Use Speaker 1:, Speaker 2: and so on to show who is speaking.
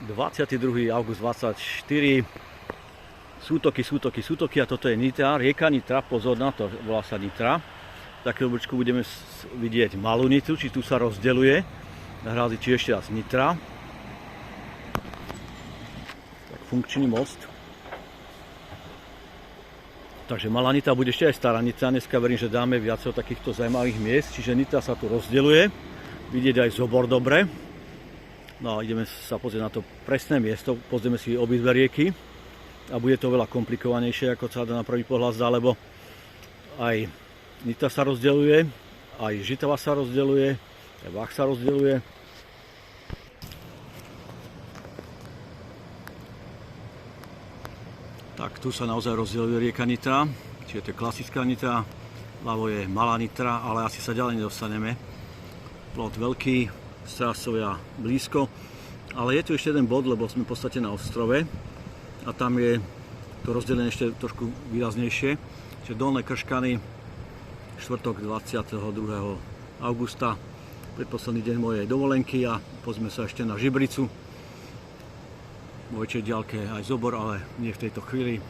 Speaker 1: 22. august 24. Sútoky a toto je Nitra, rieka Nitra, pozor na to, volá sa Nitra. V takého obličku budeme vidieť malú Nitru, či tu sa rozdeľuje. Na hráziči ešte raz Nitra. Tak funkčný most. Takže malá Nitra bude ešte aj stará Nitra. Dneska verím, že dáme viacero takýchto zaujímavých miest. Čiže Nitra sa tu rozdeľuje. Vidieť aj zobor dobre. No a ideme sa pozrieť na to presné miesto, pozrieme si obidve rieky a bude to veľa komplikovanejšie, ako sa na prvý pohľad zdá, lebo aj Nitra sa rozdeľuje, aj Žitava sa rozdeľuje, aj Vach sa rozdeľuje. Tak tu sa naozaj rozdeľuje rieka Nitra, čiže to je klasická Nitra, ľavo je malá Nitra, ale asi sa ďalej nedostaneme. Plot veľký, Strážcovia blízko, ale je tu ešte jeden bod, lebo sme v podstate na ostrove a tam je to rozdelenie ešte trošku výraznejšie. Čiže Dolné Krškany, štvrtok 22. augusta, predposledný deň mojej dovolenky a pozrieme sa ešte na Žibricu. Vo väčšej diaľke aj zobor, ale nie v tejto chvíli.